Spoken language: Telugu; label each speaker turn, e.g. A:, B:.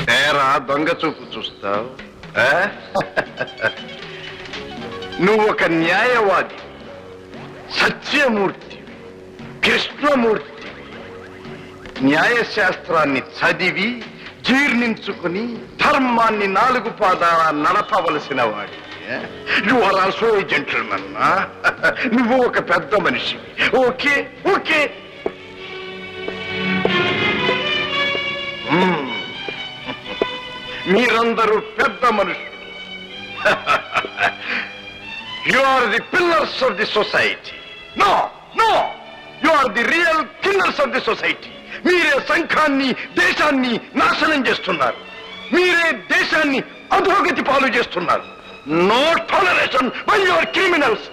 A: తేరా దొంగ చూపు చూస్తావు. నువ్వు ఒక న్యాయవాది, సత్యమూర్తి, కృష్ణమూర్తి. న్యాయశాస్త్రాన్ని చదివి జీర్ణించుకుని ధర్మాన్ని 4 పాదాల నడపవలసిన వాడి. You are also a gentleman. నువ్వు ఒక పెద్ద మనిషి. Okay okay. మీరందరూ పెద్ద మనుషులు. You are the pillars of the society. No no, you are the real killers of the society. మీరే సంఘాన్ని, దేశాన్ని నాశనం చేస్తున్నారు. మీరే దేశాన్ని అధోగతి పాలు చేస్తున్నారు. No toleration by your criminals.